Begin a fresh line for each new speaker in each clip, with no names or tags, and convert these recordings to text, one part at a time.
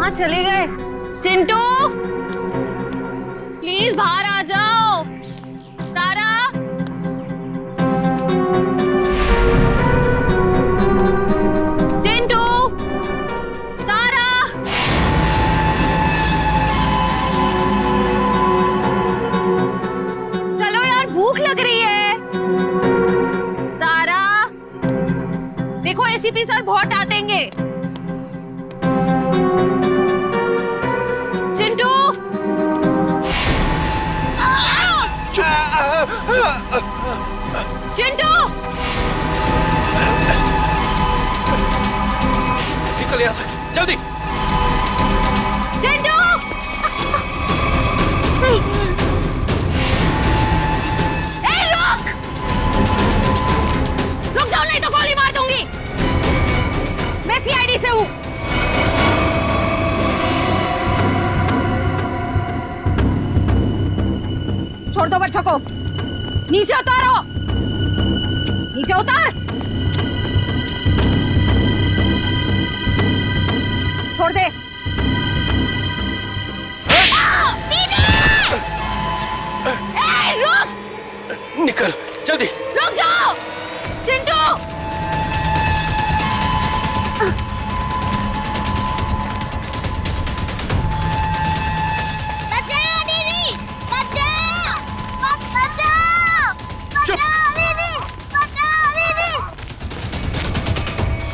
कहाँ चले गए? चिंटू, प्लीज बाहर आ जाओ। तारा, चिंटू, तारा। चलो यार, भूख लग रही है। तारा, देखो एसीपी सर बहुत डांटेंगे। चिंटू, चिंटू,
निकल यहाँ से जल्दी।
चिंटू, ए रुक, रुक जाओ नहीं तो गोली मार दूंगी। मैं सीआईडी से हूँ। छोड़ दो बच्चों को, नीचे उतारो, नीचे उतार। छोड़ दे। दीदी! ए, रुक!
निकल जल्दी।
रुक जाओ, चिंटू।
बचाओ दीदी, बचाओ, बचाओ,
चुप।
बचाओ दीदी, बचाओ दीदी।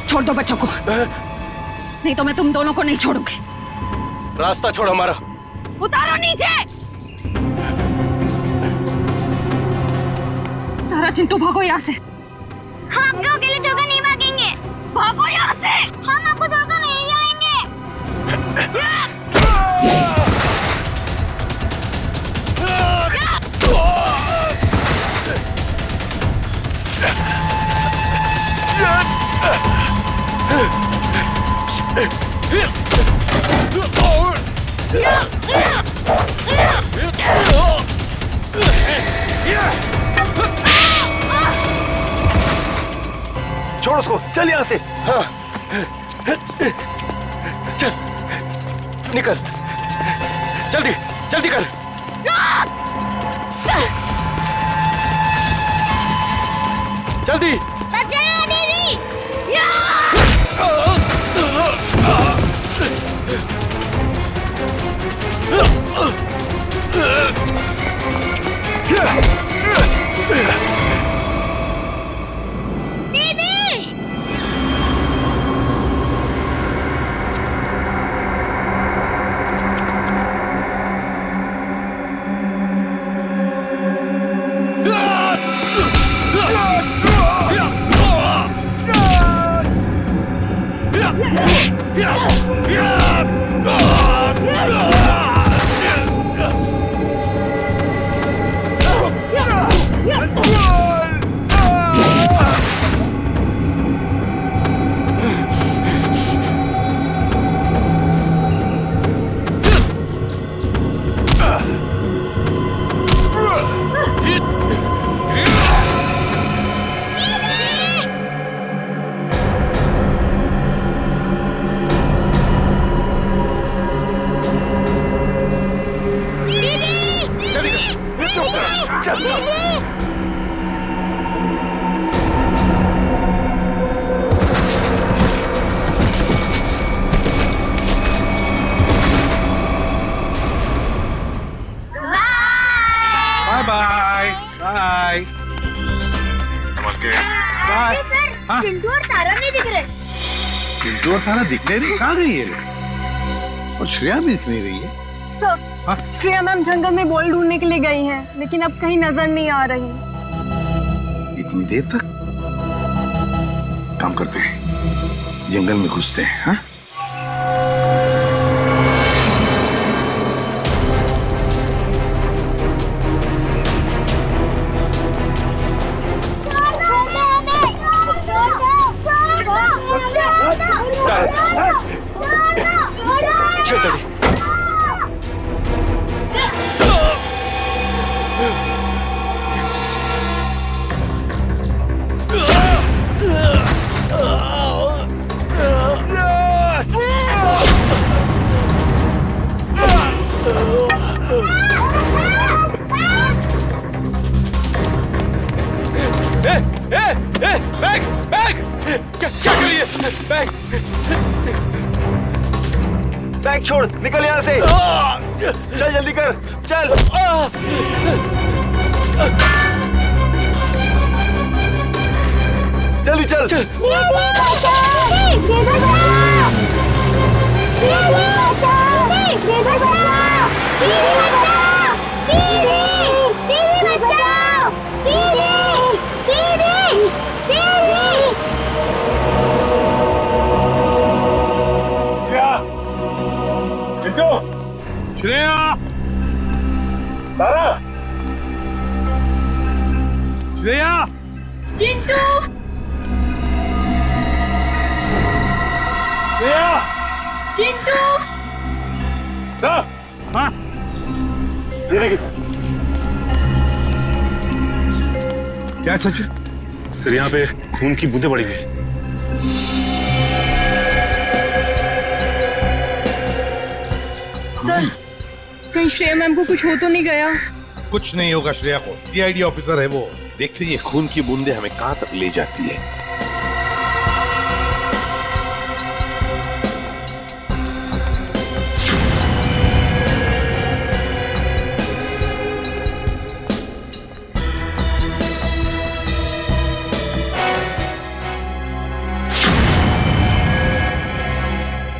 छोड़ दो बच्चों को, नहीं तो मैं तुम दोनों को नहीं छोड़ूंगी।
रास्ता छोड़ हमारा।
उतारो नीचे। तारा, चिंटू, भागो यहाँ से।
हम आपको अकेले छोड़कर नहीं भागेंगे।
भागो यहाँ से।
हम आपको छोड़कर नहीं जाएंगे।
छोड़ उसको, चल यहाँ से। हाँ, चल निकल, जल्दी जल्दी कर। जल्दी।
बचाओ दीदी।
Bye bye.
नमस्ते।
बाय। हाँ?
चिंटू और तारा नहीं दिख रहे।
चिंटू और तारा दिख नहीं रही, कहाँ गई है? और श्रेया भी दिख नहीं रही है।
सर,
हाँ?
श्रेया मैम जंगल में बॉल ढूंढने के लिए गई हैं, लेकिन अब कहीं नजर नहीं आ रही।
इतनी देर तक? काम करते हैं, जंगल में घुसते हैं। हाँ?
चल चल। बैग बैग क्या कर रही है? बैग बैग छोड़, निकल यहाँ से। चल जल्दी कर, चल। जल्दी चल, चल।
श्रेया, तारा, श्रेया,
चिंटू,
श्रेया,
चिंटू,
सर, हाँ, देने के सर। क्या सच? सर यहाँ पे खून की बूंदें पड़ी हुई।
सर कहीं श्रेया मैम को कुछ हो तो नहीं गया?
कुछ नहीं होगा श्रेया को, सीआईडी ऑफिसर है वो।
देखते ये खून की बूंदें हमें कहां तक ले जाती है।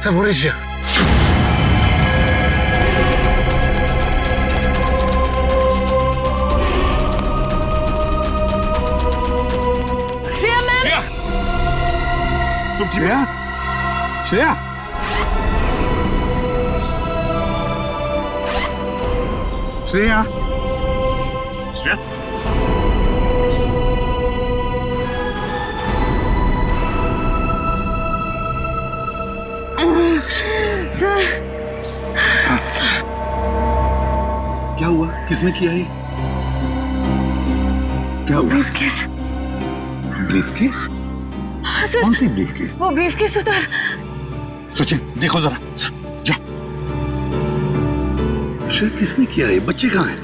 सर वो रही
श्रेया मैम,
तुम श्रेया, श्रेया, श्रेया, श्रेया,
सर
क्या हुआ? किसने किया ये? क्या हुआ?
ब्रीफकेस।
ब्रीफकेस?
हाँ सर,
कौन सी ब्रीफकेस?
वो ब्रीफकेस उधर।
सचिन देखो जरा, जा। श्रेया किसने किया ये? बच्चे कहाँ हैं?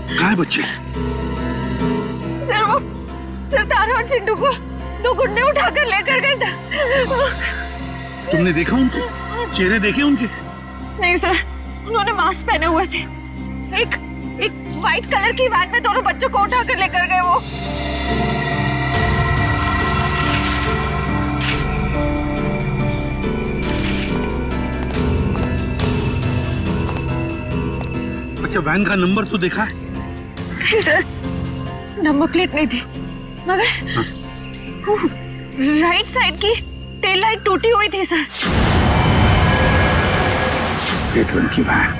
कहाँ है बच्चे?
सर वो सर तारा और चिंटू को दो गुंडे उठाकर लेकर गए थे।
तुमने देखा उनको? चेहरे देखे उनके?
नहीं सर, उन्होंने मास्क पहने हुए थे। एक व्हाइट कलर की वैन में दोनों बच्चों को उठाकर लेकर गए वो।
अच्छा वैन का नंबर तो देखा है?
नहीं सर, नंबर प्लेट नहीं थी, मगर राइट साइड की टेल लाइट टूटी हुई थी सर।
रेड रंग की van,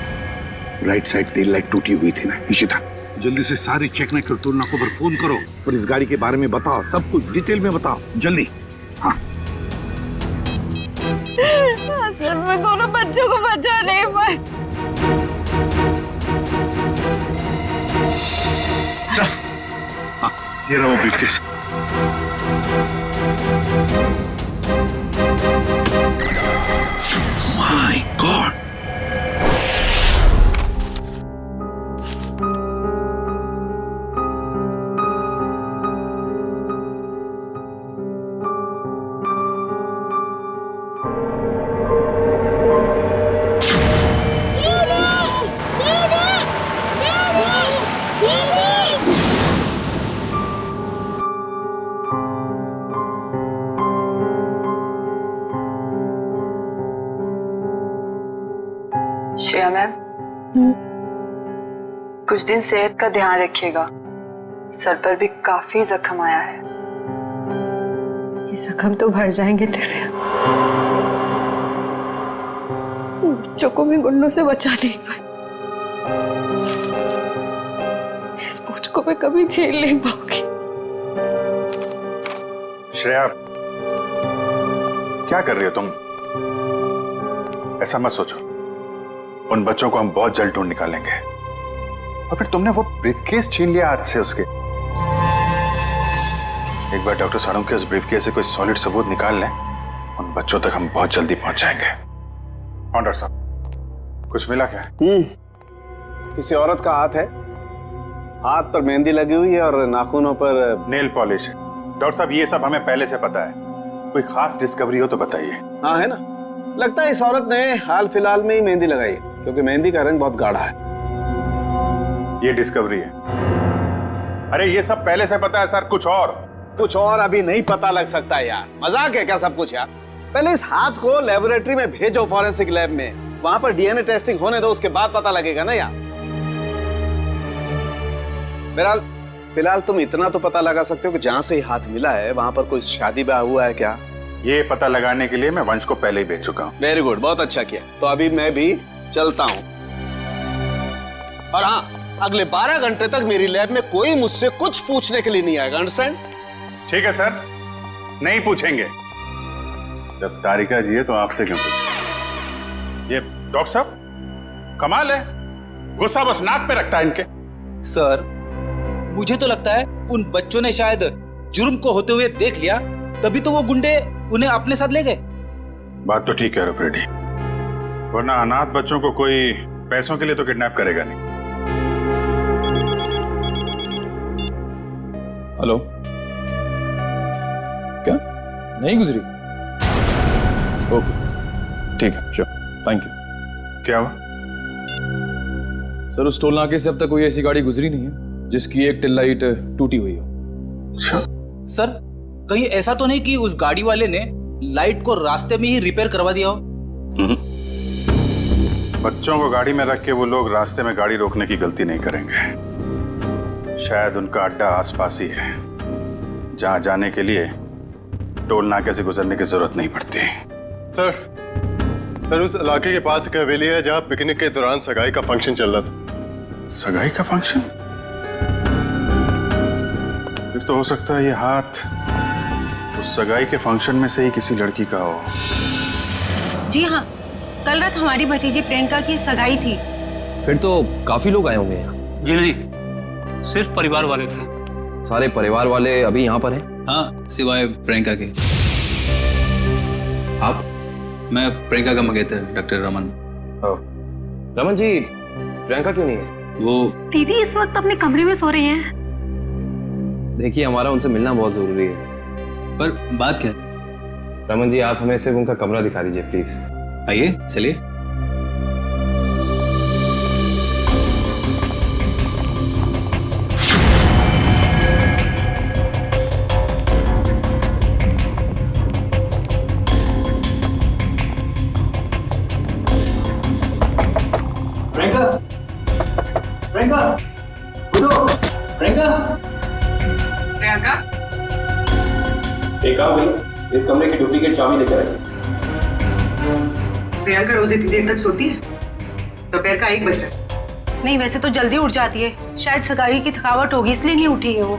right side tail light टूटी हुई थी ना। इशिता जल्दी से सारे चेक नाइट तुलना को फोन करो और इस गाड़ी के बारे में बताओ, सब कुछ डिटेल में बताओ जल्दी। हाँ
सर मैं दोनों बच्चों को बचा नहीं पाई।
हाँ ये रहा वो briefcase. My God,
Shreya ma'am, कुछ दिन सेहत का ध्यान रखिएगा। सर पर भी काफी जख्म आया है।
ये जख्म तो भर जाएंगे तेरे। बच्चों को भी गुंडों से बचा नहीं पाए। इस बोझ को मैं कभी झेल नहीं पाऊंगी।
श्रेया, क्या कर रही हो तुम? ऐसा मत सोचो, उन बच्चों को हम बहुत जल्द ढूंढ निकालेंगे। और फिर तुमने वो ब्रीफकेस छीन लिया हाथ से उसके। एक बार डॉक्टर साड़ू के उस ब्रीफकेस से कोई सॉलिड सबूत निकाल लें, उन बच्चों तक हम बहुत जल्दी पहुंच जाएंगे। डॉक्टर साहब, कुछ मिला क्या?
किसी औरत का हाथ है, हाथ पर मेहंदी लगी हुई है और नाखूनों पर
नेल पॉलिश। डॉक्टर साहब ये सब हमें पहले से पता है, कोई खास डिस्कवरी हो तो बताइए।
हाँ है ना, लगता है इस औरत ने हाल फिलहाल में ही मेहंदी लगाई है, क्योंकि मेहंदी का रंग बहुत गाढ़ा है।
ये डिस्कवरी है? अरे ये सब पहले से पता है सर, कुछ और
अभी नहीं पता लग सकता यार, मजाक है क्या सब कुछ यार? पहले इस हाथ को लेबोरेटरी में भेजो, फॉरेंसिक लैब में, वहां पर डीएनए टेस्टिंग होने दो, उसके बाद पता लगेगा ना यार। बहरहाल फिलहाल तुम इतना तो पता लगा सकते हो कि जहां से हाथ मिला है वहां पर कोई शादी ब्याह हुआ है क्या?
ये पता लगाने के लिए मैं वंश को पहले ही भेज चुका हूँ।
वेरी गुड, बहुत अच्छा किया। तो अभी मैं भी चलता हूं, और हाँ, अगले 12 घंटे तक मेरी लैब में कोई मुझसे कुछ पूछने के लिए नहीं आएगा, अंडरस्टैंड?
ठीक है सर, नहीं पूछेंगे। जब तारिका जी है तो आपसे क्यों पूछें? ये डॉक्टर साहब कमाल है, गुस्सा बस नाक पे रखता है इनके।
सर मुझे तो लगता है उन बच्चों ने शायद जुर्म को होते हुए देख लिया, तभी तो वो गुंडे उन्हें अपने साथ ले गए।
बात तो ठीक है फ्रेडी, वरना अनाथ बच्चों को कोई पैसों के लिए तो किडनैप करेगा नहीं।
हेलो, क्या नहीं गुजरी? ओके ठीक है, श्योर, थैंक यू।
क्या हुआ?
सर उस टोल नाके से अब तक कोई ऐसी गाड़ी गुजरी नहीं है जिसकी एक टेल लाइट टूटी हुई हो।
अच्छा
सर कहीं ऐसा तो नहीं कि उस गाड़ी वाले ने लाइट को रास्ते में ही रिपेयर करवा दिया हो?
बच्चों को गाड़ी में रख के वो लोग रास्ते में गाड़ी रोकने की गलती नहीं करेंगे। शायद उनका अड्डा आसपास ही है, जहां जाने के लिए टोल नाके से गुजरने की जरूरत नहीं पड़ती।
सर उस इलाके के पास एक हवेली है जहां पिकनिक के दौरान सगाई का फंक्शन चल रहा था।
सगाई का फंक्शन? फिर तो हो सकता है ये हाथ उस सगाई के फंक्शन में से ही किसी लड़की का हो।
जी हाँ, कल रात हमारी भतीजी प्रियंका की सगाई थी।
फिर तो काफी लोग आए होंगे यहाँ।
जी नहीं, सिर्फ परिवार वाले थे।
सारे परिवार वाले अभी यहाँ पर हैं?
हाँ, सिवाय प्रियंका के।
आप?
मैं प्रियंका का मंगेतर डॉक्टर रमन।
रमन जी, प्रियंका क्यों नहीं है?
वो
दीदी इस वक्त अपने कमरे में सो रही हैं।
देखिए हमारा उनसे मिलना बहुत जरूरी है।
पर बात क्या?
रमन जी आप हमें सिर्फ उनका कमरा दिखा दीजिए प्लीज।
आइए चलिए।
प्रियंका, प्रियंका, उठो, प्रियंका।
प्रियंका,
एक काम भाई, इस कमरे की डुप्लीकेट चाबी लेकर आइए।
प्रियंका रोज इतनी देर तक सोती है? दोपहर का 1 बज रहा। नहीं, वैसे तो जल्दी उठ जाती है, शायद सगाई की थकावट होगी इसलिए नहीं उठी है वो।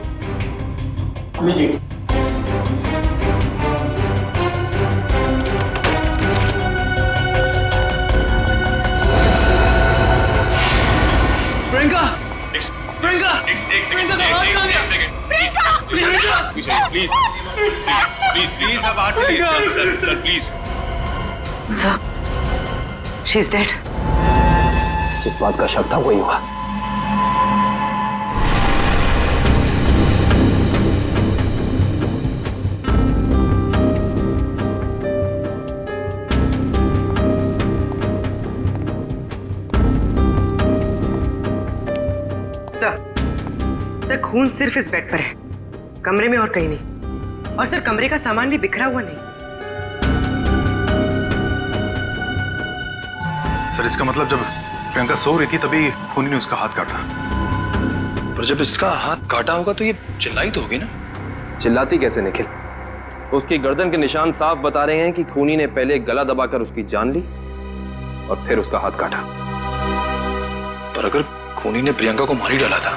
प्रियंका, प्रियंका, प्रियंका का हाथ कहाँ गया? प्रियंका,
प्लीज प्लीज प्लीज आप हाथ चलिए, sir please.
Sir, she is dead.
जिस बात का शक था वही हुआ।
सर, खून सिर्फ इस बेड पर है, कमरे में और कहीं नहीं। और सर कमरे का सामान भी बिखरा हुआ नहीं।
सर इसका मतलब जब प्रियंका सो रही थी तभी खूनी ने उसका हाथ काटा।
पर जब इसका हाथ काटा होगा तो ये चिल्लाई तो होगी ना? चिल्लाती कैसे निखिल? उसकी गर्दन के निशान साफ बता रहे हैं कि खूनी ने पहले गला दबाकर उसकी जान ली और फिर उसका हाथ काटा। पर अगर खूनी ने प्रियंका को मार ही डाला था,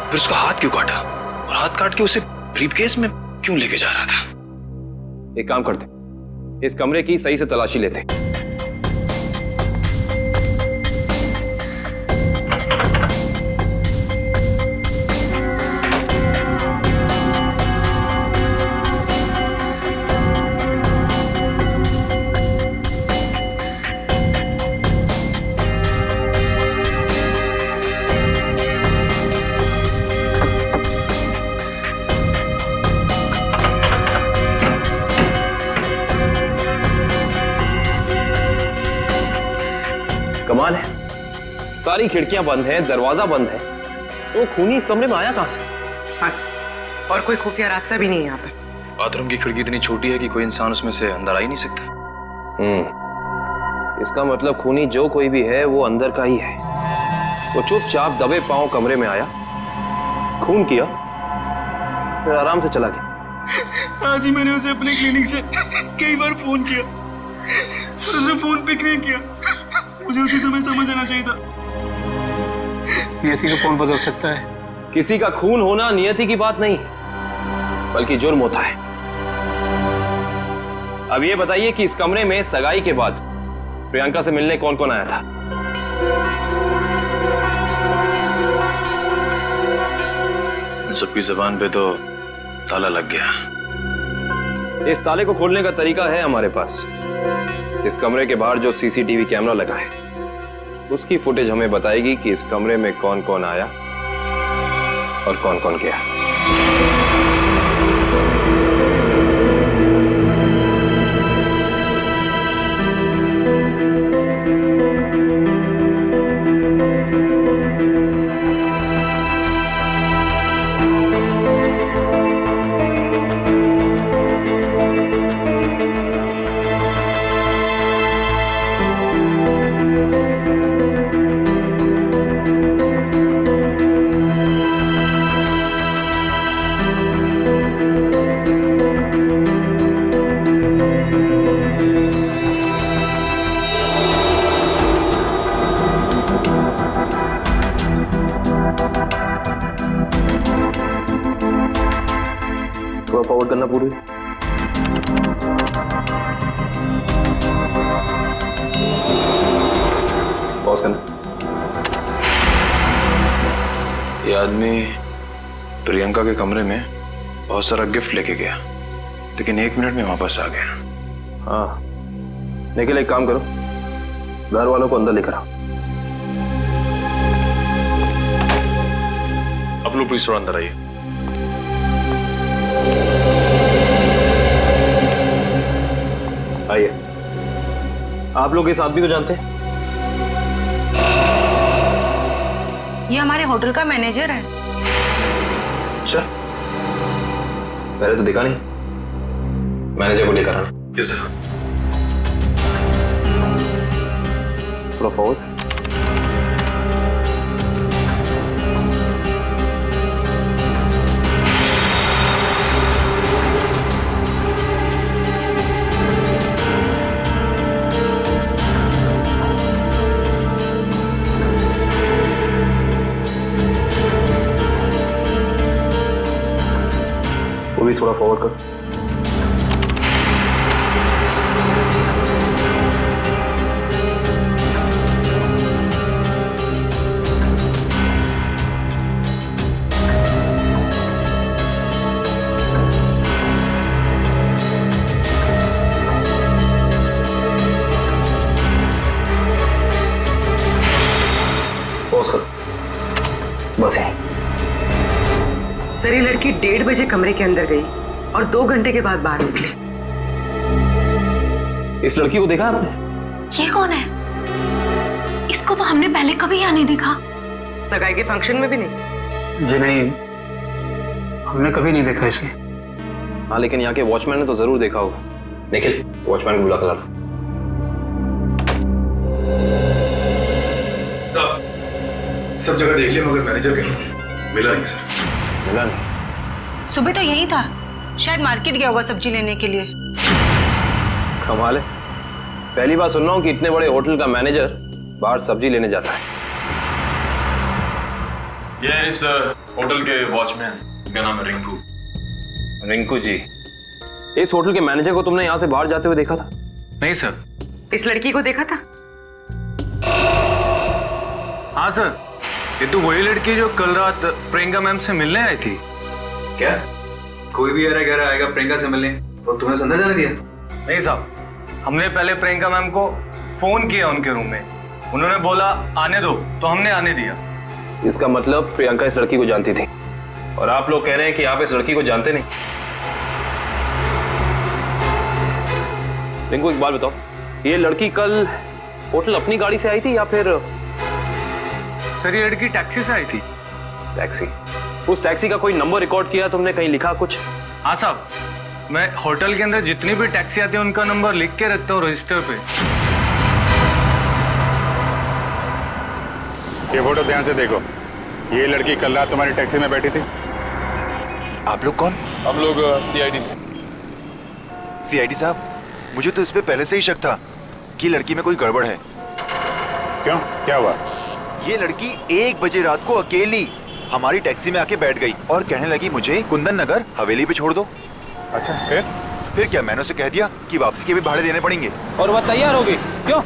फिर उसका हाथ क्यों काटा और हाथ काट के उसे ब्रीफकेस में क्यों लेके जा रहा था? एक काम करते, इस कमरे की सही से तलाशी लेते। कमाल है, सारी खिड़कियां बंद हैं, दरवाजा बंद है, तो खूनी इस कमरे में आया कहां से?
बस, और कोई खुफिया रास्ता भी नहीं है यहाँ पर।
बाथरूम की खिड़की इतनी छोटी है कि कोई इंसान उसमें से अंदर आ ही नहीं सकता। इसका मतलब खूनी जो कोई भी है वो अंदर का ही है। वो चुपचाप दबे पांव कमरे में आया, खून किया, फिर आराम से चला गया।
आज ही मैंने उसे अपने क्लिनिक से कई बार फोन किया, पर उसने फोन पिक नहीं किया। मुझे उसी समय समझ आना चाहिए था।
नियति को कौन बदल सकता है?
किसी का खून होना नियति की बात नहीं, बल्कि जुर्म होता है। अब ये बताइए कि इस कमरे में सगाई के बाद प्रियंका से मिलने कौन कौन आया था?
सबकी जबान पे तो ताला लग गया।
इस ताले को खोलने का तरीका है हमारे पास। इस कमरे के बाहर जो सीसीटीवी कैमरा लगा है, उसकी फुटेज हमें बताएगी कि इस कमरे में कौन कौन आया और कौन कौन गया। फॉरवर्ड करना पूरी। पॉज करना।
ये आदमी प्रियंका के कमरे में बहुत सारा गिफ्ट लेके गया, लेकिन 1 मिनट में वापस आ गया।
हाँ, निखिल एक काम करो, घर वालों को अंदर लेकर आओ।
अब लोग प्लीज थोड़ा अंदर आइए।
आइए। आप लोग इस आदमी को जानते हैं?
ये हमारे होटल का मैनेजर है।
अच्छा, पहले तो दिखा नहीं। मैनेजर को लेकर आना।
Yes sir.
थोड़ा फॉरवर्ड। वो भी थोड़ा फॉरवर्ड कर। पॉज कर। बस है।
सर, ये लड़की 1:30 बजे कमरे के अंदर गई और 2 घंटे के बाद बाहर निकली।
इस लड़की को देखा आपने?
ये कौन है? इसको तो हमने पहले कभी यहाँ नहीं देखा।
सगाई के फंक्शन में भी नहीं?
जी नहीं, हमने कभी नहीं देखा इसे।
हाँ, लेकिन यहाँ के वॉचमैन ने तो जरूर देखा होगा। निखिल, वॉचमैन को बुला कर लाना।
सब जगह देख लिया मगर मैनेजर के मिला नहीं सर।
मिला नहीं?
सुबह तो यही था, शायद मार्केट गया होगा सब्जी लेने के लिए।
कमाल है, पहली बार सुन रहा हूँ कि इतने बड़े होटल का मैनेजर बाहर सब्जी लेने जाता है।
ये इस होटल के वॉचमैन का नाम है रिंकू।
रिंकू जी, इस होटल के मैनेजर को तुमने यहाँ से बाहर जाते हुए देखा था?
नहीं सर।
इस लड़की को देखा था?
हाँ सर, ये तो वही लड़की जो कल रात प्रियंका मैम से मिलने आई थी।
क्या कोई भी अरे घर आएगा प्रियंका से मिलने और तुमने अंदर जाने दिया?
नहीं साहब, हमने पहले प्रियंका मैम को फोन किया उनके रूम में, उन्होंने बोला आने दो, तो हमने आने दिया।
इसका मतलब प्रियंका इस लड़की को जानती थी और आप लोग कह रहे हैं कि आप इस लड़की को जानते नहीं। रिंकू, एक बात बताओ, ये लड़की कल होटल अपनी गाड़ी से आई थी या फिर?
सर ये लड़की टैक्सी से आई थी।
टैक्सी? उस टैक्सी का कोई नंबर रिकॉर्ड किया तुमने, कहीं लिखा कुछ?
हाँ साहब, मैं होटल के अंदर जितनी भी टैक्सी आती है उनका नंबर लिख के रखता हूँ रजिस्टर पे।
ये फोटो ध्यान से देखो, ये लड़की कल रात तुम्हारी टैक्सी में बैठी थी।
आप लोग कौन?
हम लोग सीआईडी से।
सीआईडी साहब, मुझे तो इस पे पहले से ही शक था कि लड़की में कोई गड़बड़ है।
क्यों, क्या हुआ?
ये लड़की 1 बजे रात को अकेली हमारी टैक्सी में आके बैठ गई और कहने लगी मुझे कुंदन नगर हवेली पे छोड़ दो।
अच्छा,
फिर क्या, मैंने उसे कह दिया कि वापसी के भी भाड़े देने पड़ेंगे।
और वह तैयार हो गई? क्यों?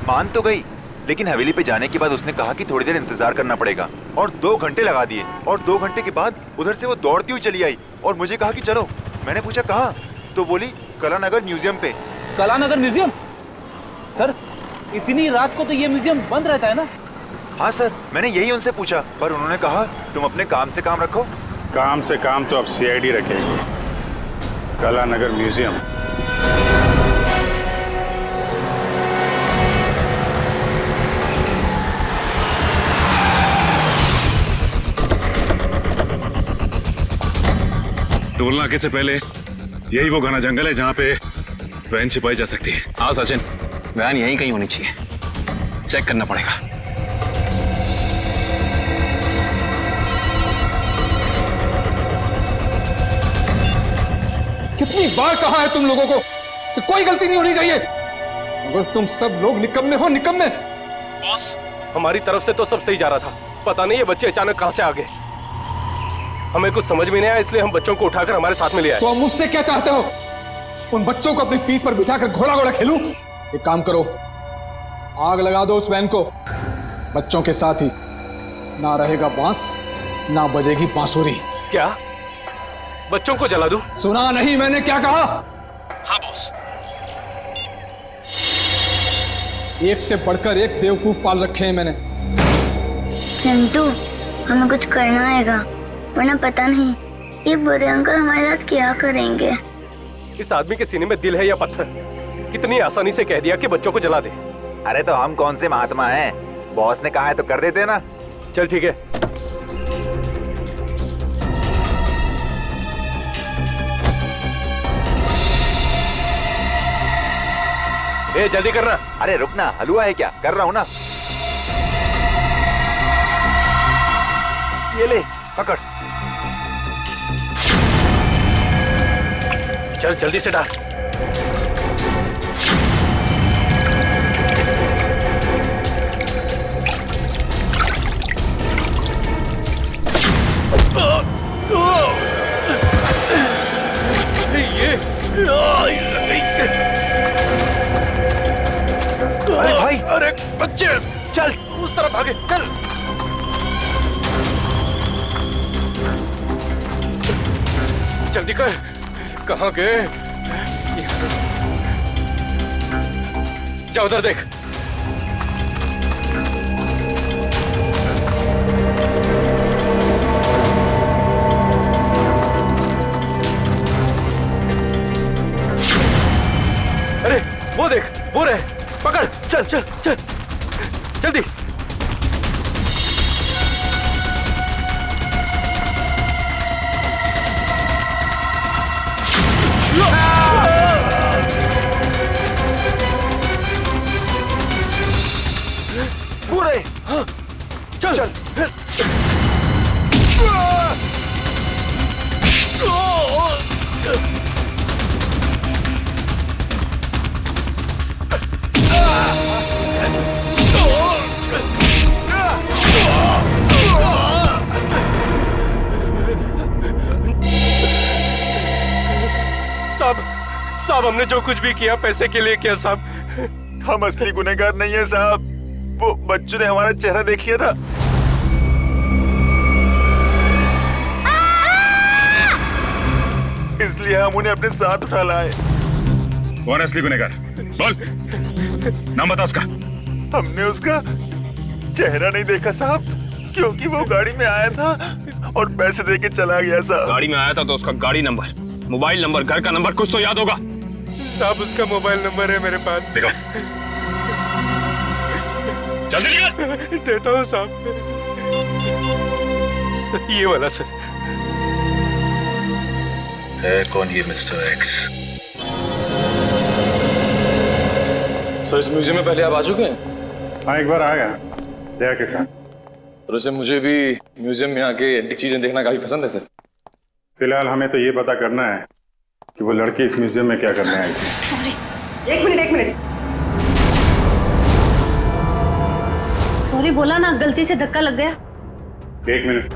मान तो गई, लेकिन हवेली पे जाने के बाद उसने कहा कि थोड़ी देर इंतजार करना पड़ेगा और 2 घंटे लगा दिए। और 2 घंटे के बाद उधर से वो दौड़ती हुई चली आई और मुझे कहा कि चलो। मैंने पूछा कहाँ, तो बोली कलानगर म्यूजियम पे।
कलानगर म्यूजियम? सर, इतनी रात को तो ये म्यूजियम बंद रहता है ना?
हाँ सर, मैंने यही उनसे पूछा, पर उन्होंने कहा तुम अपने काम से काम रखो।
काम से काम तो अब सीआईडी रखेगी। कलानगर म्यूजियम?
टोल नाके से पहले यही वो घना जंगल है जहाँ पे वैन छिपाई जा सकती है।
हाँ सचिन, वैन यहीं कहीं होनी चाहिए, चेक करना पड़ेगा।
कितनी बार कहा है तुम लोगों को कि कोई गलती नहीं होनी चाहिए, मगर तुम सब लोग निकम्मे हो, निकम्मे।
बॉस, हमारी तरफ से तो सब सही जा रहा था, पता नहीं ये बच्चे अचानक कहां से आ गए। हमें कुछ समझ में नहीं आया, इसलिए हम बच्चों को उठाकर हमारे साथ में ले आए।
तो मुझसे क्या चाहते हो? उन बच्चों को अपनी पीठ पर बिठाकर घोड़ा घोड़ा खेलूं? एक काम करो, आग लगा दो उस वैन को। बच्चों के साथ ही ना रहेगा बांस, ना बजेगी बांसुरी।
क्या बच्चों को जला दूं?
सुना नहीं मैंने क्या कहा?
हाँ बॉस।
एक से बढ़कर एक बेवकूफ पाल रखे हैं मैंने।
चिंटू, हमें कुछ करना आएगा, वरना पता नहीं ये बुरे अंकल हमारे साथ क्या करेंगे।
इस आदमी के सीने में दिल है या पत्थर? कितनी आसानी से कह दिया कि बच्चों को जला दे।
अरे तो हम कौन से महात्मा हैं? बॉस ने कहा है तो कर देते ना।
चल ठीक है। ए जल्दी करना।
अरे रुकना, हलवा है क्या? कर रहा हूँ ना। ये ले पकड़।
चल जल्दी से डाल।
अरे भाई,
अरे बच्चे
चल
उस तरफ भागे, चल। जल्दी कर, कहाँ गए? जा उधर देख। अरे वो देख, वो रहे, पकड़, चल चल चल जल्दी।
पूरे
हाँ, चल चल। साहब, हमने जो कुछ भी किया पैसे के लिए किया साहब।
हम असली गुनहगार नहीं है साहब, वो बच्चों ने हमारा चेहरा देख लिया था। इसलिए हम उन्हें अपने साथ उठा लाए।
कौन असली गुनहगार? बोल, नाम बता उसका।
हमने उसका चेहरा नहीं देखा साहब, क्योंकि वो गाड़ी में आया था और पैसे देके चला गया साहब।
गाड़ी में आया था तो उसका गाड़ी नंबर, मोबाइल नंबर, घर का नंबर कुछ तो याद होगा।
साहब उसका मोबाइल नंबर है मेरे पास।
देखो, जल्दी निकाल।
देता हूँ साहब, ये वाला सर।
है कौन ये मिस्टर एक्स?
सर इस म्यूजियम में पहले आप आ चुके हैं?
हाँ, एक बार आया दया के साथ।
तो वैसे मुझे भी म्यूजियम में आके एंटीक चीजें देखना काफी पसंद है सर।
फिलहाल हमें तो ये पता करना है कि वो लड़की इस म्यूजियम में क्या करने आई थी।
सॉरी, एक मिनट। सॉरी बोला ना, गलती से धक्का लग गया।
एक मिनट।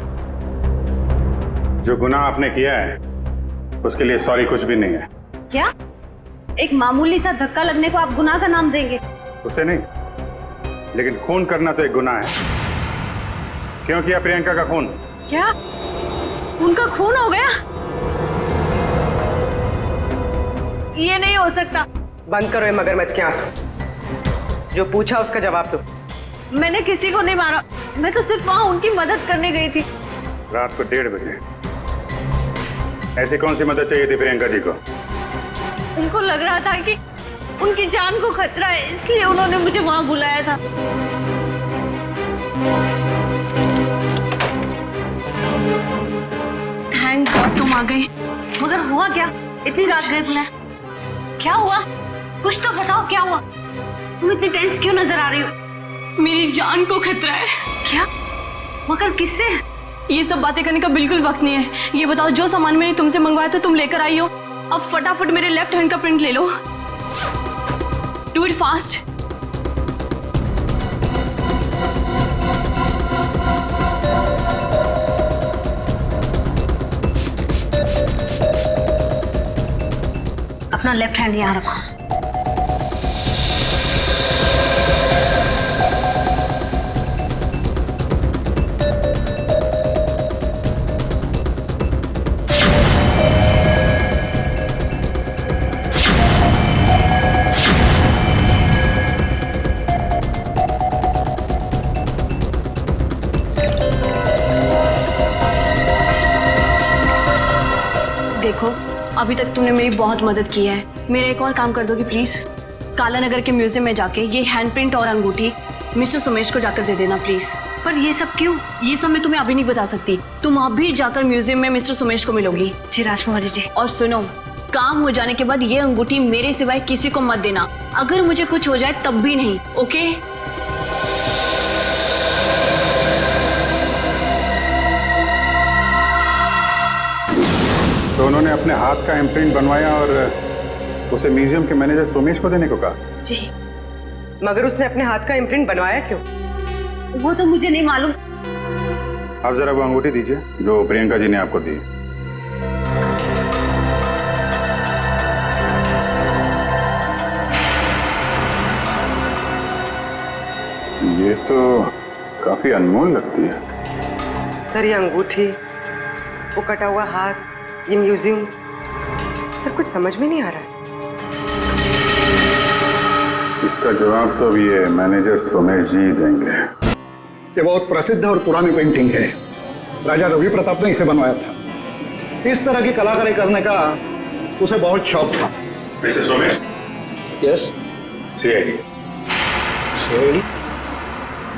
जो गुनाह आपने किया है उसके लिए सॉरी कुछ भी नहीं है।
क्या? एक मामूली सा धक्का लगने को आप गुनाह का नाम देंगे?
उसे नहीं, लेकिन खून करना तो एक गुनाह है। क्यों किया प्रियंका का खून?
क्या उनका खून हो गया? ये नहीं हो सकता।
बंद करो ये मगरमच्छ के आंसू। जो पूछा उसका जवाब दो।
मैंने किसी को नहीं मारा, मैं तो सिर्फ वहां उनकी मदद करने गई थी।
रात को 1:30 बजे ऐसी कौन सी मदद चाहिए थी प्रियंका जी को?
उनको लग रहा था कि उनकी जान को खतरा है, इसलिए उन्होंने मुझे वहां बुलाया था। थैंक गॉड तुम आ गई। मगर हुआ क्या? इतनी रात गए बुलाए, क्या हुआ? कुछ तो बताओ, क्या हुआ? तुम इतनी टेंस क्यों नजर आ रही हो?
मेरी जान को खतरा है।
क्या? मगर किससे?
ये सब बातें करने का बिल्कुल वक्त नहीं है। ये बताओ, जो सामान मैंने तुमसे मंगवाया था तुम लेकर आई हो, अब फटाफट मेरे लेफ्ट हैंड का प्रिंट ले लो। Do it fast.
अपना लेफ्ट हैंड यहाँ रखो।
देखो, अभी तक तुमने मेरी बहुत मदद की है। मेरा एक और काम कर दोगी प्लीज? काला नगर के म्यूजियम में जाके ये हैंडप्रिंट और अंगूठी मिस्टर सुमेश को जाकर दे देना प्लीज।
पर ये सब क्यों?
ये सब मैं तुम्हें अभी नहीं बता सकती। तुम अभी जाकर म्यूजियम में मिस्टर सुमेश को मिलोगी।
जी राजकुमारी जी।
और सुनो, काम हो जाने के बाद ये अंगूठी मेरे सिवाय किसी को मत देना। अगर मुझे कुछ हो जाए तब भी नहीं, ओके?
तो उन्होंने अपने हाथ का इम्प्रिंट बनवाया और उसे म्यूजियम के मैनेजर सोमेश को देने को कहा?
जी।
मगर उसने अपने हाथ का इम्प्रिंट बनवाया क्यों?
वो तो मुझे नहीं मालूम।
आप जरा वो अंगूठी दीजिए जो प्रियंका जी ने आपको दी। ये तो काफी अनमोल लगती है।
सर ये अंगूठी, वो कटा हुआ हाथ, ये म्यूजियम, सर कुछ समझ में नहीं आ रहा है।
इसका जवाब तो अभी ये मैनेजर सोमेश जी देंगे।
ये बहुत प्रसिद्ध और पुरानी पेंटिंग है। राजा रवि प्रताप ने इसे बनवाया था। इस तरह की कलाकारी करने का उसे बहुत शौक था।
Mister Somesh.
Yes.
CID.
CID?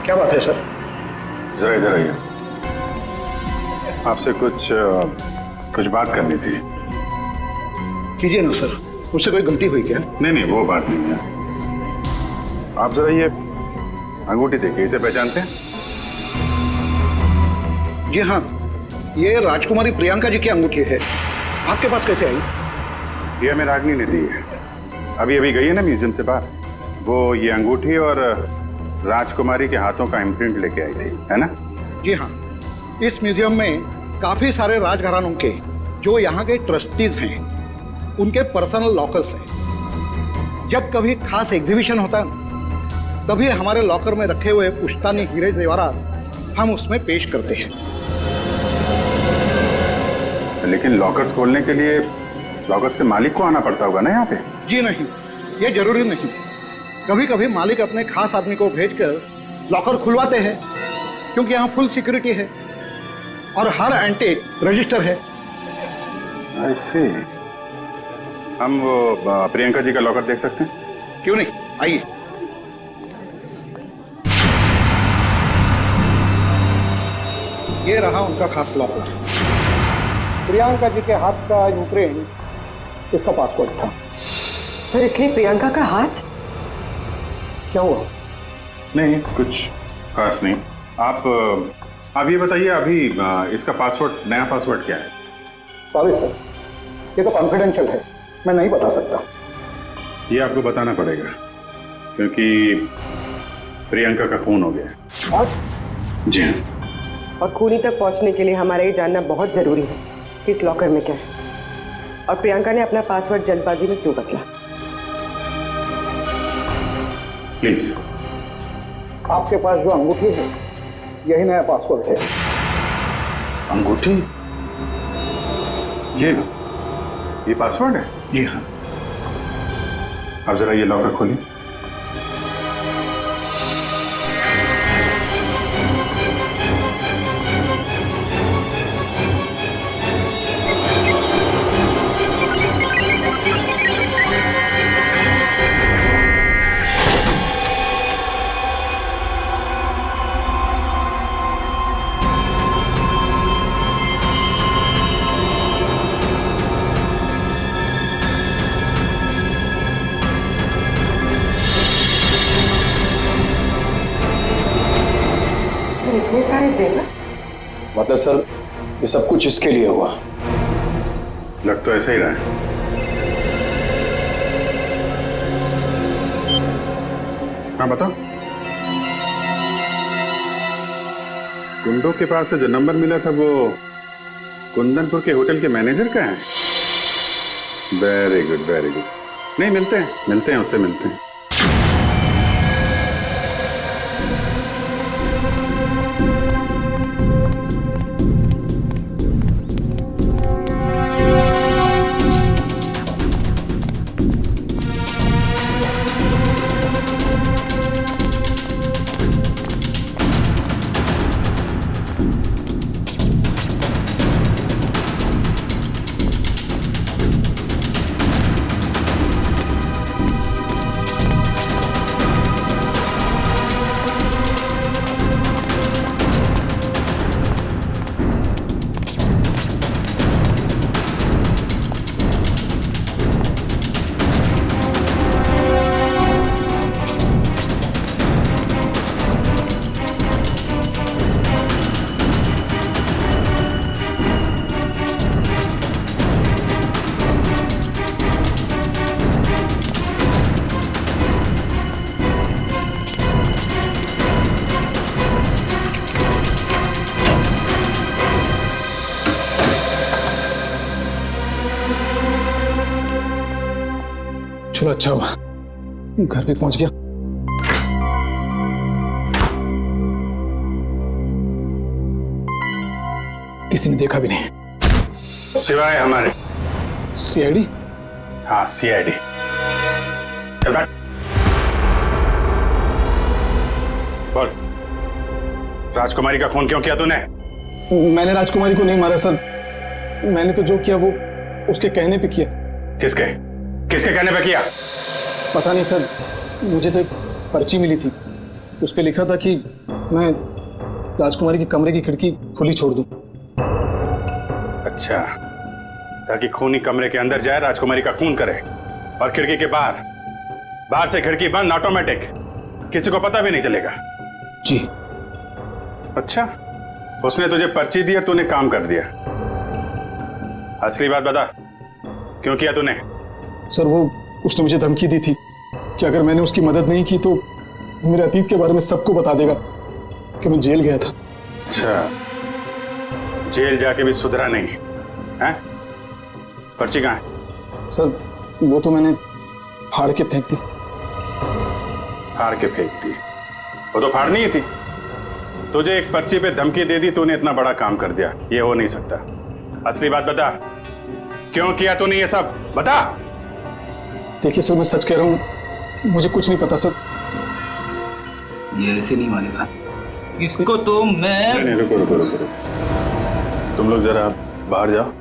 क्या बात है सर?
जरा इधर आइए, आपसे कुछ बात करनी थी।
कीजिए ना सर, मुझसे कोई गलती हुई क्या?
नहीं, वो बात नहीं है। आप जरा ये अंगूठी देखिए, इसे पहचानते हैं?
जी हाँ, ये राजकुमारी प्रियंका जी की अंगूठी है। आपके पास कैसे आई?
ये हमें रागनी ने दी है। अभी गई है ना म्यूजियम से बाहर, वो ये अंगूठी और राजकुमारी के हाथों का इम्प्रिंट लेके आई थी, है ना?
जी हाँ, इस म्यूजियम में काफी सारे राजघरानों के जो यहाँ के ट्रस्टीज हैं उनके पर्सनल लॉकर्स हैं। जब कभी खास एग्जीबिशन होता है तभी हमारे लॉकर में रखे हुए पुश्तानी हीरे जेवरात हम उसमें पेश करते हैं।
लेकिन लॉकर्स खोलने के लिए लॉकर्स के मालिक को आना पड़ता होगा ना यहाँ पे? जी नहीं, ये जरूरी नहीं। कभी कभी मालिक अपने खास आदमी को भेजकर लॉकर खुलवाते हैं, क्योंकि यहाँ फुल सिक्योरिटी है और हर एंटीक रजिस्टर है। I see। हम वो प्रियंका जी का लॉकर देख सकते हैं?
क्यों नहीं, आइए। ये रहा उनका खास लॉकर। प्रियंका जी के हाथ का इम्प्रिंट इसका पासपोर्ट था।
सर इसलिए प्रियंका का हाथ?
क्या हुआ?
नहीं कुछ खास नहीं। आप ये बताइए अभी इसका पासवर्ड, नया पासवर्ड क्या है?
सॉरी सर, ये तो कॉन्फिडेंशियल है, मैं नहीं बता सकता।
ये आपको बताना पड़ेगा क्योंकि प्रियंका का खून हो गया है।
और?
जी हाँ।
और खूनी तक पहुंचने के लिए हमारा ये जानना बहुत जरूरी है कि इस लॉकर में क्या है और प्रियंका ने अपना पासवर्ड जल्दबाजी में क्यों बदला।
प्लीज।
आपके पास जो अंगूठी है यही नया पासवर्ड है।
अंगूठी? ये पासवर्ड है?
जी हाँ।
अब जरा ये लॉकर खोलिए।
इतने सारे जेवर?
मतलब सर ये सब कुछ इसके लिए हुआ?
लग तो ऐसा ही रहा है। हाँ बताओ। गुंडों के पास से जो नंबर मिला था वो कुंदनपुर के होटल के मैनेजर का है? Very good very good. नहीं मिलते हैं उससे मिलते हैं।
चलो अच्छा हुआ घर भी पहुंच गया। किसी ने देखा भी नहीं
सिवाय हमारे
सीआईडी।
हाँ सीआईडी। चल बैठ। बोल, राजकुमारी का खून क्यों किया तूने?
मैंने राजकुमारी को नहीं मारा सर, मैंने तो जो किया वो उसके कहने पे किया।
किसके कहने पे किया?
पता नहीं सर, मुझे तो एक पर्ची मिली थी, उस पे लिखा था कि मैं राजकुमारी के कमरे की खिड़की खुली छोड़ दूं।
अच्छा, ताकि खूनी कमरे के अंदर जाए, राजकुमारी का खून करे और खिड़की के बाहर से खिड़की बंद ऑटोमेटिक, किसी को पता भी नहीं चलेगा।
जी।
अच्छा, उसने तुझे पर्ची दी और तूने काम कर दिया। असली बात बता, क्यों किया तूने?
सर वो उसने मुझे धमकी दी थी कि अगर मैंने उसकी मदद नहीं की तो मेरे अतीत के बारे में सबको बता देगा कि मैं जेल गया था।
अच्छा, जेल जाके भी सुधरा नहीं है? पर्ची कहाँ है?
सर वो तो मैंने फाड़ के फेंक दी।
फाड़ के फेंक दी? वो तो फाड़नी ही थी। तुझे एक पर्ची पे धमकी दे दी, तूने इतना बड़ा काम कर दिया, ये हो नहीं सकता। असली बात बता, क्यों किया तूने ये सब? बता।
देखिए सर, मैं सच कह रहा हूँ, मुझे कुछ नहीं पता सर।
ये ऐसे नहीं मानेगा इसको तो मैं।
नहीं, रुको। तुम लोग जरा बाहर जाओ,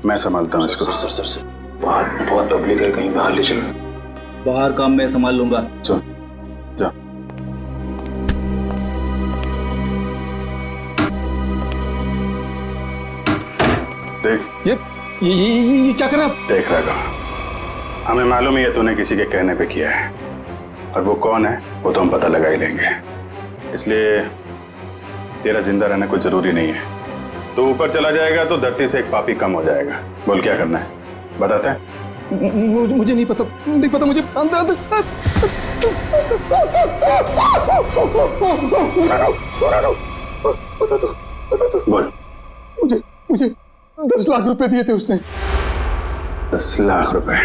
मैं संभालता हूँ इसको।
सर बाहर बहुत पब्लिक है, कहीं बाहर ले चलो।
बाहर काम मैं संभाल लूंगा।
चल जा। देख
ये क्या कर रहा है?
देख रहा, हमें मालूम ही है तूने किसी के कहने पे किया है, और वो कौन है वो तो हम पता लगा ही लेंगे। इसलिए तेरा जिंदा रहना कुछ जरूरी नहीं है। तो ऊपर चला जाएगा तो धरती से एक पापी कम हो जाएगा। बोल क्या करना है, बताते हैं?
मुझे नहीं पता मुझे
बता दो बोल।
मुझे 10 लाख रुपए दिए थे उसने।
10 लाख रुपए?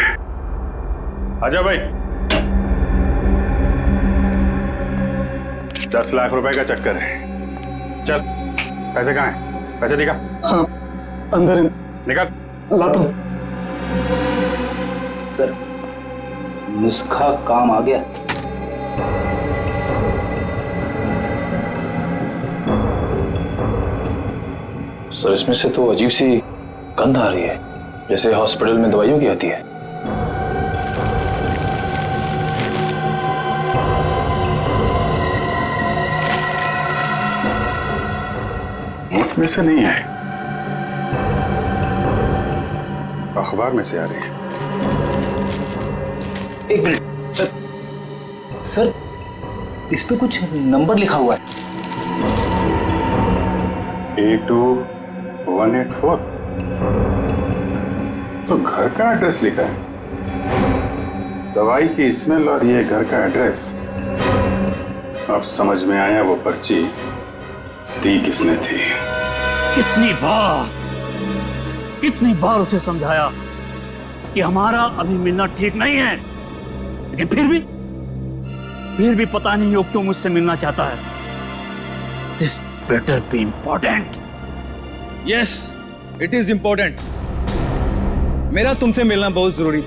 आजा भाई, 10 लाख रुपए का चक्कर है। चल, पैसे कहाँ हैं? पैसे दिखा।
हाँ, अंदर है।
निकाल।
लाता हूं।
सर, नुस्खा काम आ गया।
सर, इसमें से तो अजीब सी गंध आ रही है, जैसे हॉस्पिटल में दवाइयों की आती है।
मुल्क में से नहीं है, अखबार में से आ रही है।
एक मिनट सर, इस पे कुछ नंबर लिखा हुआ है।
82184। तो घर का एड्रेस लिखा है, दवाई की स्मेल और ये घर का एड्रेस। अब समझ में आया वो पर्ची दी किसने थी।
कितनी बार उसे समझाया कि हमारा अभी मिलना ठीक नहीं है, लेकिन फिर भी पता नहीं वो क्यों मुझसे मिलना चाहता है। This better be important.
Yes, it is important. मेरा तुमसे मिलना बहुत जरूरी,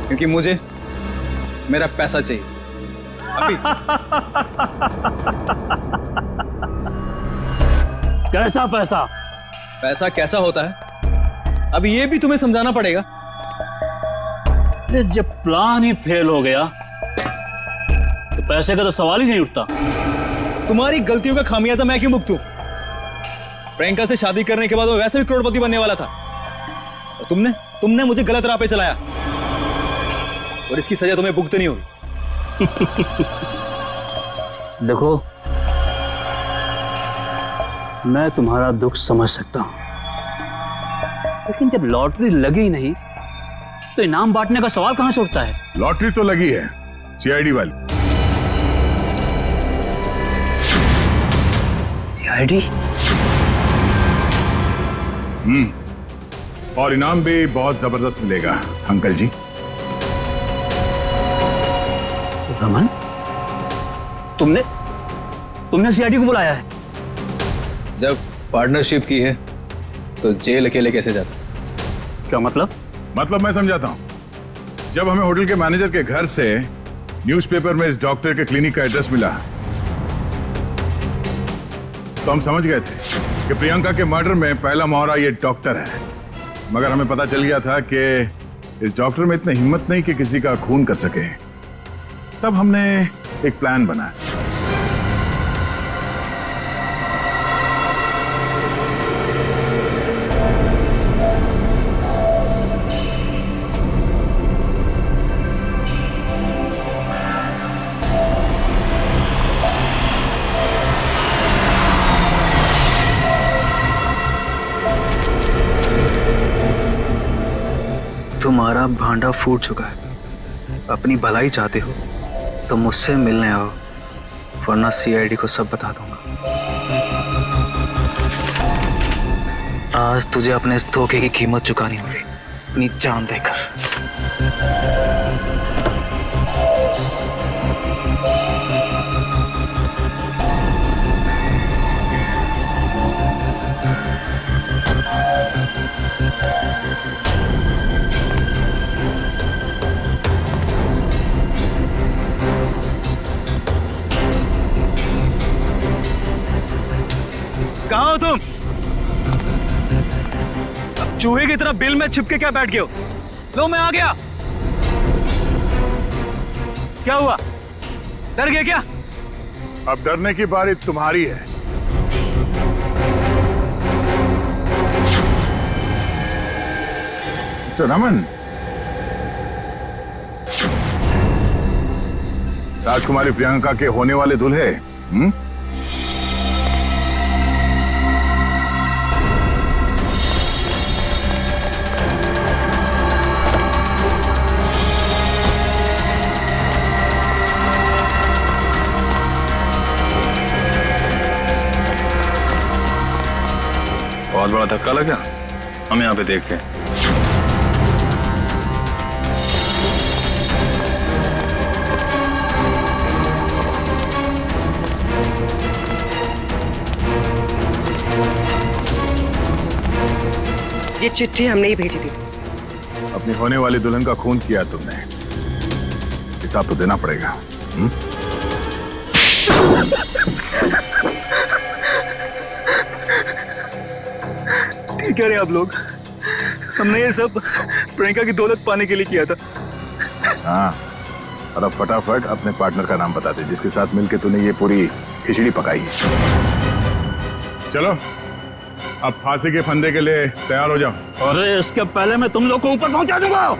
क्योंकि मुझे मेरा पैसा चाहिए अभी।
कैसा पैसा?
पैसा कैसा होता है अभी ये भी तुम्हें समझाना पड़ेगा।
जब प्लान ही फेल हो गया तो पैसे का तो सवाल ही नहीं उठता।
तुम्हारी गलतियों का खामियाजा मैं क्यों भुगतूं? प्रियंका से शादी करने के बाद वो वैसे भी करोड़पति बनने वाला था, और तुमने मुझे गलत राह पे चलाया, और इसकी सजा तुम्हें भुगतनी होगी।
देखो, मैं तुम्हारा दुख समझ सकता हूं, लेकिन जब लॉटरी लगी नहीं तो इनाम बांटने का सवाल कहां से उठता है?
लॉटरी तो लगी है, सीआईडी वाली।
सीआईडी?
और इनाम भी बहुत जबरदस्त मिलेगा अंकल जी।
रमन, तुमने सीआईडी को बुलाया है?
जब पार्टनरशिप की है तो जेल अकेले कैसे जाता?
क्या मतलब?
मतलब मैं समझाता हूं। जब हमें होटल के मैनेजर के घर से न्यूज़पेपर में इस डॉक्टर के क्लिनिक का एड्रेस मिला तो हम समझ गए थे कि प्रियंका के मर्डर में पहला मोहरा ये डॉक्टर है। मगर हमें पता चल गया था कि इस डॉक्टर में इतनी हिम्मत नहीं कि किसी का खून कर सके। तब हमने एक प्लान बनाया।
तुम्हारा भांडा फूट चुका है। अपनी भलाई चाहते हो तो मुझसे मिलने आओ, वरना सीआईडी को सब बता दूंगा। आज तुझे अपने इस धोखे की कीमत चुकानी होगी, अपनी जान देकर।
कहाँ हो तुम? अब चूहे की तरह बिल में छिपके क्या बैठ गए हो? लो, मैं आ गया। क्या हुआ? डर गए क्या?
अब डरने की बारी तुम्हारी है। तो रमन, राजकुमारी प्रियंका के होने वाले दूल्हे,
बहुत बड़ा धक्का लगा। हम यहाँ पे देखते हैं।
ये चिट्ठी हमने ही भेजी थी।
अपनी होने वाली दुल्हन का खून किया तुमने, हिसाब तो देना पड़ेगा।
ठीक कह रहे आप लोग, हमने ये सब प्रियंका की दौलत पाने के लिए किया था।
हाँ, और अब फटाफट अपने पार्टनर का नाम बता दे जिसके साथ मिलके तूने ये पूरी खिचड़ी पकाई है। चलो अब फांसी के फंदे के लिए तैयार हो जाओ।
अरे इसके पहले मैं तुम लोग को ऊपर पहुंचा दूंगा।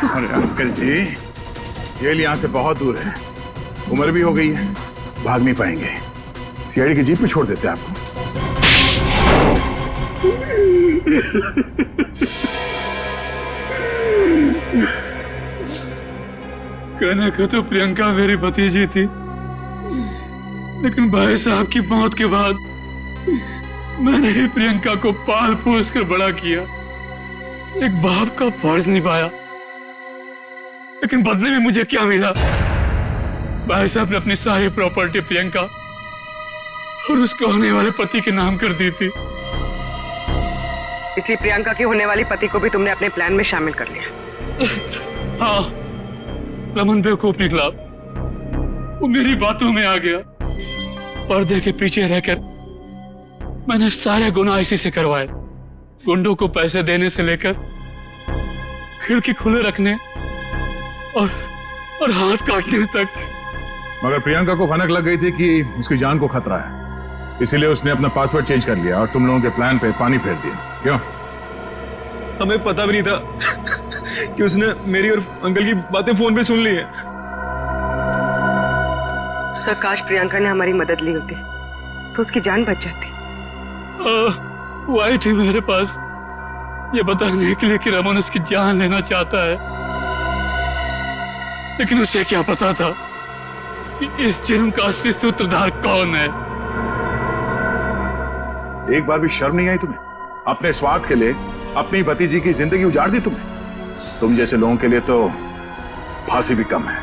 अरे अंकल जी, जेल यहाँ से बहुत दूर है, उम्र भी हो गई है, भाग नहीं पाएंगे। सीआईडी की जीप में छोड़ देते हैं आपको।
कहने को तो प्रियंका मेरी भतीजी थी, लेकिन भाई साहब की मौत के बाद मैंने ही प्रियंका को पाल पोस कर बड़ा किया, एक बाप का फर्ज निभाया। लेकिन बदले में मुझे क्या मिला? भाई साहब ने अपनी सारी प्रॉपर्टी प्रियंका और उसके होने वाले पति के नाम कर दी थी।
इसलिए प्रियंका के होने वाली पति को भी तुमने अपने प्लान में शामिल कर लिया।
हाँ, रमन बेवकूफ निकला, वो मेरी बातों में आ गया। पर्दे के पीछे रहकर मैंने सारे गुनाह इसी से करवाए, गुंडों को पैसे देने से लेकर खिड़की खुले रखने और हाथ काटने तक।
मगर प्रियंका को भनक लग गई थी कि उसकी जान को खतरा है, इसीलिए उसने अपना पासवर्ड चेंज कर लिया और तुम लोगों के प्लान पे पानी फेर दिया। क्यों?
हमें पता भी नहीं था कि उसने मेरी और अंकल की बातें फोन पे सुन ली है।
सर, काश प्रियंका ने हमारी मदद ली होती तो उसकी जान बच जाती।
वो आई थी मेरे पास ये बताने के लिए कि रमन उसकी जान लेना चाहता है, लेकिन उसे क्या पता था कि इस जुर्म का असली सूत्रधार कौन है।
एक बार भी शर्म नहीं आई तुम्हें? अपने स्वार्थ के लिए अपनी भतीजी की जिंदगी उजाड़ दी तुमने। तुम जैसे लोगों के लिए तो फांसी भी कम है।